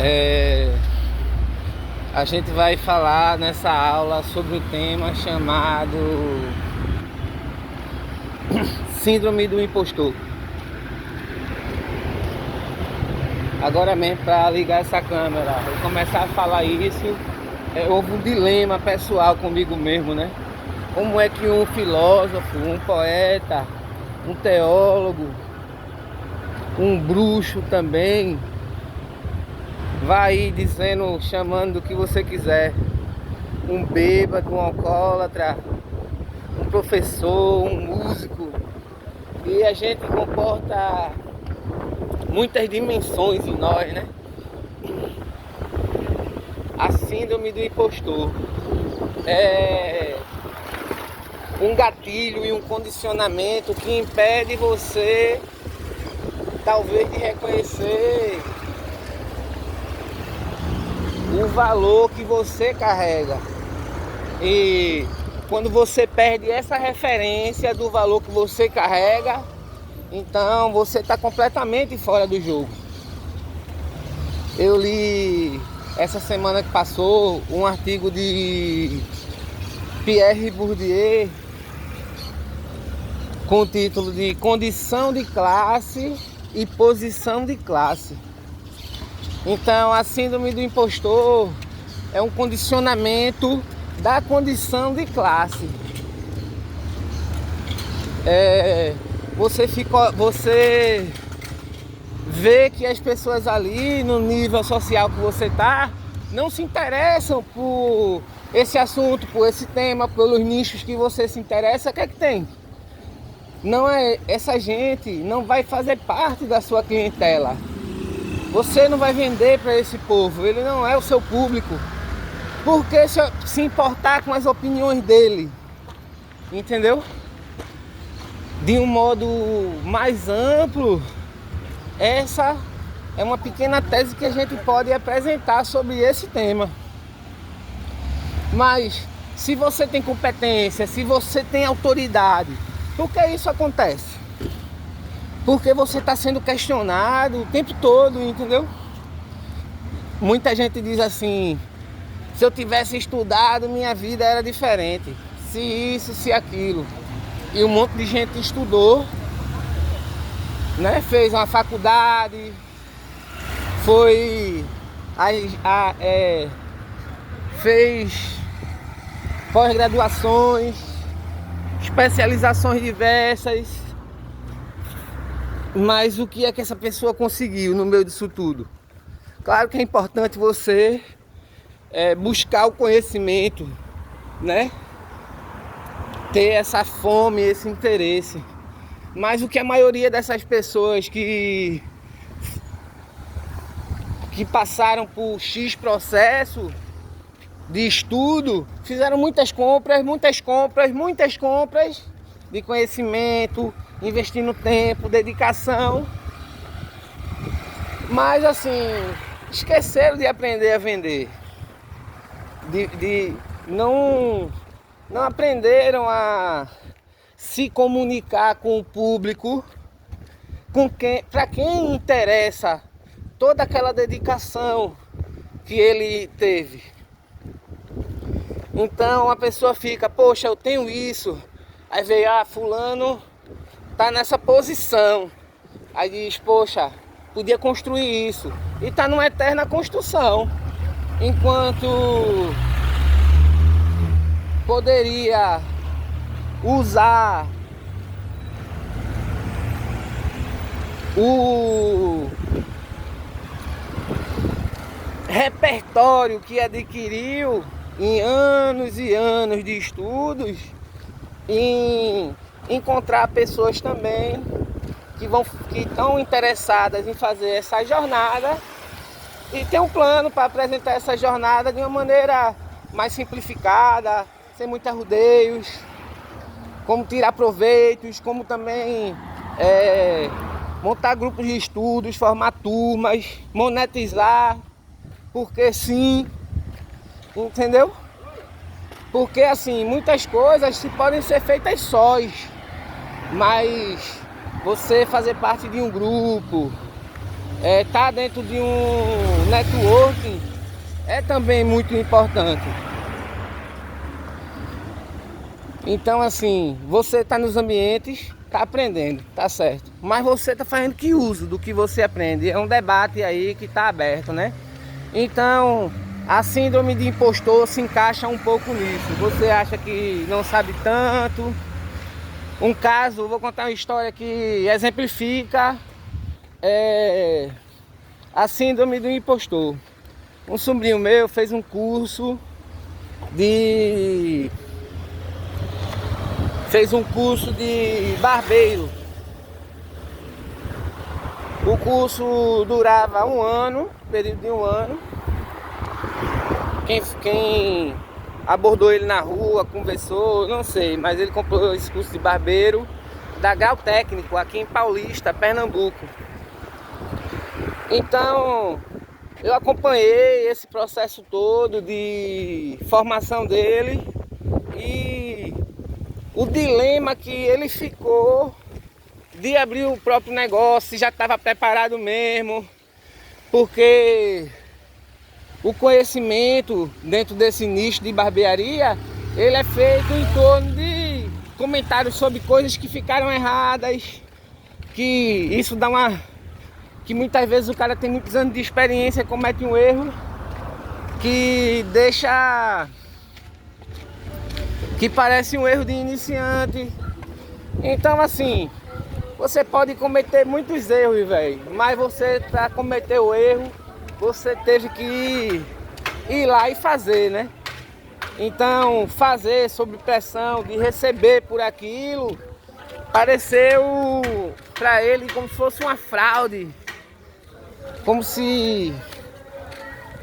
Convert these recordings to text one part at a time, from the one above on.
É, a gente vai falar nessa aula sobre um tema chamado Síndrome do Impostor. Agora mesmo, para ligar essa câmera e começar a falar isso, houve um dilema pessoal comigo mesmo, né? Como é que um filósofo, um poeta, um teólogo, um bruxo também, vai dizendo, chamando do que você quiser, um bêbado, um alcoólatra, um professor, um músico, e a gente comporta muitas dimensões em nós, né? A síndrome do impostor é um gatilho e um condicionamento que impede você, talvez, de reconhecer o valor que você carrega. E quando você perde essa referência do valor que você carrega, então você está completamente fora do jogo. Eu li essa semana que passou um artigo de Pierre Bourdieu com o título de Condição de Classe e Posição de Classe. Então, a síndrome do impostor é um condicionamento da condição de classe. Você vê que as pessoas ali no nível social que você está não se interessam por esse assunto, por esse tema, pelos nichos que você se interessa. O que é que tem? Não é, essa gente não vai fazer parte da sua clientela. Você não vai vender para esse povo, ele não é o seu público. Por que se importar com as opiniões dele? Entendeu? De um modo mais amplo, essa é uma pequena tese que a gente pode apresentar sobre esse tema. Mas se você tem competência, se você tem autoridade, por que isso acontece? Porque você está sendo questionado o tempo todo, entendeu? Muita gente diz assim: se eu tivesse estudado, minha vida era diferente. Se isso, se aquilo. E um monte de gente estudou, né? Fez uma faculdade, fez pós-graduações, especializações diversas. Mas o que é que essa pessoa conseguiu no meio disso tudo? Claro que é importante você buscar o conhecimento, né? Ter essa fome, esse interesse. Mas o que a maioria dessas pessoas que passaram por X processo de estudo, fizeram muitas compras de conhecimento, investindo tempo, dedicação, mas assim, esqueceram de aprender a vender, não aprenderam a se comunicar com o público, para quem interessa toda aquela dedicação que ele teve. Então a pessoa fica: poxa, eu tenho isso. Aí veio: fulano tá nessa posição. Aí diz: poxa, podia construir isso. E tá numa eterna construção. Enquanto poderia usar o repertório que adquiriu em anos e anos de estudos, em encontrar pessoas também que estão interessadas em fazer essa jornada e ter um plano para apresentar essa jornada de uma maneira mais simplificada, sem muitos rodeios, como tirar proveitos, como também montar grupos de estudos, formar turmas, monetizar, porque sim, entendeu? Porque assim, muitas coisas podem ser feitas sós, mas você fazer parte de um grupo, Tá dentro de um networking é também muito importante. Então assim, você tá nos ambientes, tá aprendendo, tá certo, mas você tá fazendo que uso do que você aprende? É um debate aí que tá aberto, né? Então a síndrome de impostor se encaixa um pouco nisso. Você acha que não sabe tanto. Um caso, vou contar uma história que exemplifica a síndrome do impostor. Um sobrinho meu fez um curso de barbeiro. O curso durava um ano, período de um ano. Quem abordou ele na rua, conversou, não sei, mas ele comprou esse curso de barbeiro da Grau Técnico, aqui em Paulista, Pernambuco. Então, eu acompanhei esse processo todo de formação dele e o dilema que ele ficou de abrir o próprio negócio, se já estava preparado mesmo, porque o conhecimento dentro desse nicho de barbearia, ele é feito em torno de comentários sobre coisas que ficaram erradas, que isso dá que muitas vezes o cara tem muitos anos de experiência, comete um erro que deixa, que parece um erro de iniciante. Então assim, você pode cometer muitos erros, velho, mas você para cometer o erro, você teve que ir lá e fazer, né? Então, fazer sob pressão, de receber por aquilo, pareceu para ele como se fosse uma fraude. Como se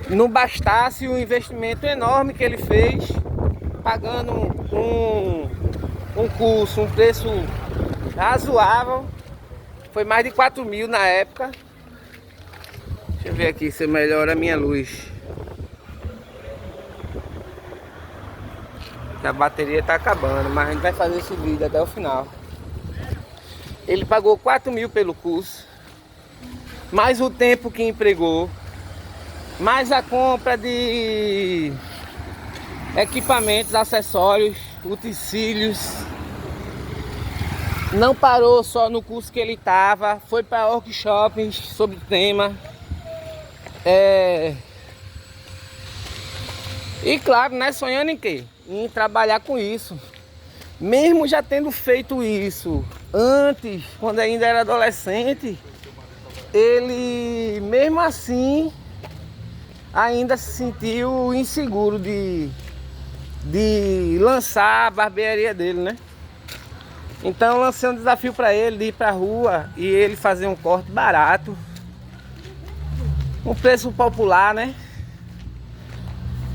não bastasse o investimento enorme que ele fez, pagando um curso, um preço razoável. Foi mais de 4 mil na época. Deixa eu ver aqui se melhora a minha luz. A bateria tá acabando, mas a gente vai fazer esse vídeo até o final. Ele pagou 4 mil pelo curso, mais o tempo que empregou, mais a compra de equipamentos, acessórios, utensílios. Não parou só no curso que ele estava, foi para workshops sobre o tema. E claro, né, sonhando em quê? Em trabalhar com isso. Mesmo já tendo feito isso antes, quando ainda era adolescente, ele mesmo assim ainda se sentiu inseguro de lançar a barbearia dele, né? Então eu lancei um desafio para ele de ir pra rua e ele fazer um corte barato, um preço popular, né?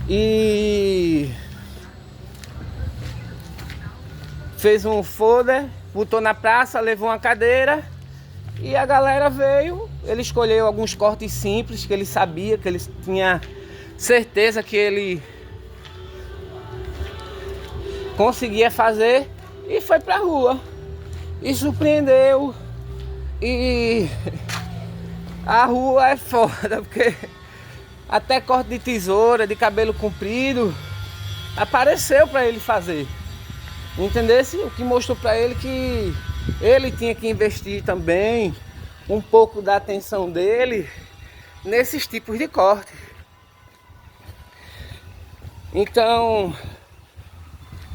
E fez um folder, botou na praça, levou uma cadeira e a galera veio. Ele escolheu alguns cortes simples que ele sabia, que ele tinha certeza que ele conseguia fazer, e foi pra rua e surpreendeu. E a rua é foda, porque até corte de tesoura, de cabelo comprido apareceu para ele fazer. Entendesse? O que mostrou para ele que ele tinha que investir também um pouco da atenção dele nesses tipos de corte. Então,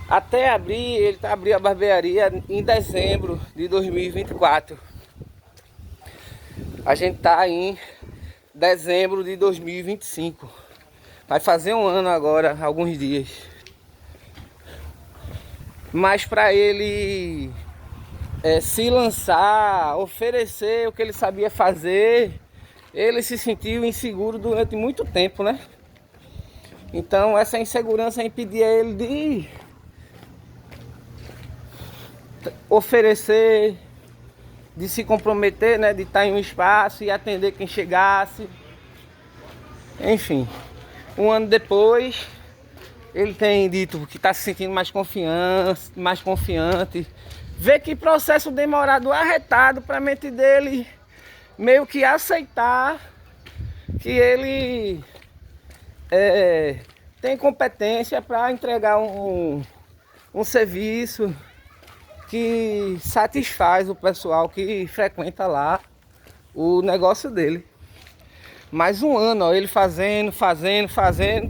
até ele abriu a barbearia em dezembro de 2024. A gente tá em dezembro de 2025. Vai fazer um ano agora, alguns dias. Mas para ele se lançar, oferecer o que ele sabia fazer, ele se sentiu inseguro durante muito tempo, né? Então essa insegurança impedia ele de oferecer, de se comprometer, né? De estar em um espaço e atender quem chegasse. Enfim, um ano depois, ele tem dito que está se sentindo mais confiante. Vê que processo demorado, arretado para a mente dele meio que aceitar que ele tem competência para entregar um serviço que satisfaz o pessoal que frequenta lá o negócio dele. Mais um ano, ó, ele fazendo,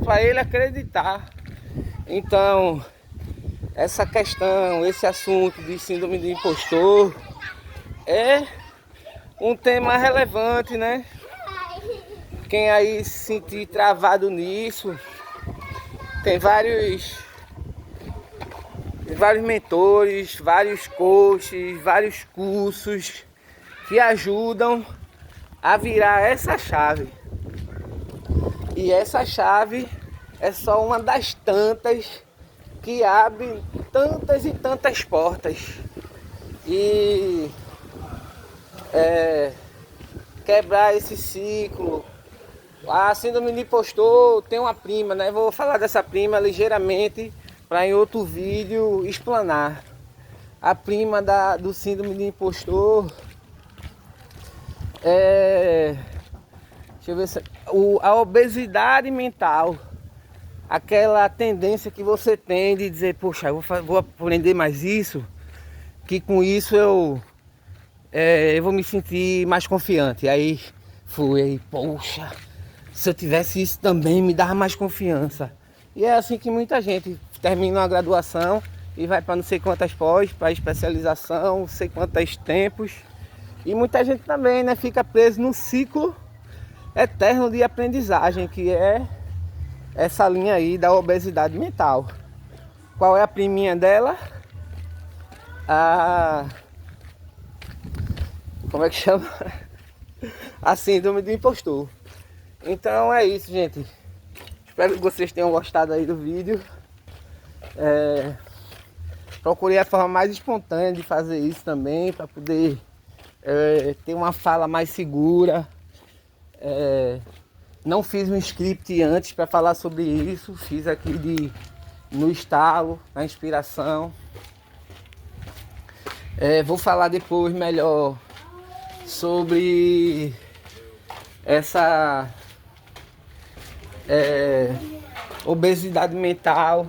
para ele acreditar. Então, essa questão, esse assunto de síndrome do impostor é um tema relevante, né? Quem aí se sentir travado nisso, tem vários mentores, vários coaches, vários cursos que ajudam a virar essa chave. E essa chave é só uma das tantas que abre tantas e tantas portas. E quebrar esse ciclo. A síndrome do impostor tem uma prima, né? Vou falar dessa prima ligeiramente para em outro vídeo explanar. A prima do síndrome do impostor deixa eu ver se, a obesidade mental. Aquela tendência que você tem de dizer, poxa, eu vou aprender mais isso, que com isso eu vou me sentir mais confiante. Aí poxa, se eu tivesse isso também me dava mais confiança. E é assim que muita gente termina uma graduação e vai para não sei quantas pós, para especialização, não sei quantos tempos. E muita gente também, né, fica preso no ciclo eterno de aprendizagem, que é essa linha aí da obesidade mental. Qual é a priminha dela? Como é que chama? A síndrome do impostor. Então é isso, gente. Espero que vocês tenham gostado aí do vídeo. Procurei a forma mais espontânea de fazer isso também, para poder ter uma fala mais segura. Não fiz um script antes para falar sobre isso, fiz aqui no estalo, na inspiração. Vou falar depois melhor sobre essa obesidade mental,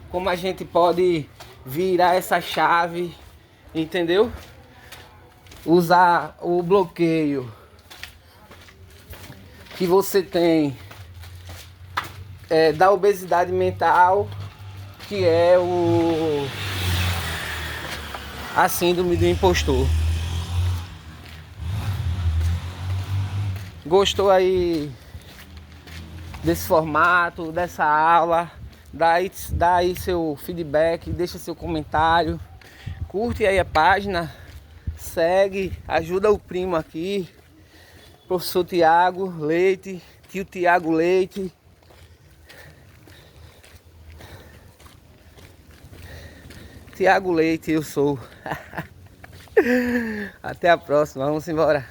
como a gente pode virar essa chave, entendeu? Usar o bloqueio que você tem da obesidade mental, que é a síndrome do impostor. Gostou aí desse formato, dessa aula? Dá aí seu feedback, deixa seu comentário, curte aí a página, segue, ajuda o primo aqui, professor Tiago Leite, tio Tiago Leite. Tiago Leite, eu sou. Até a próxima, vamos embora.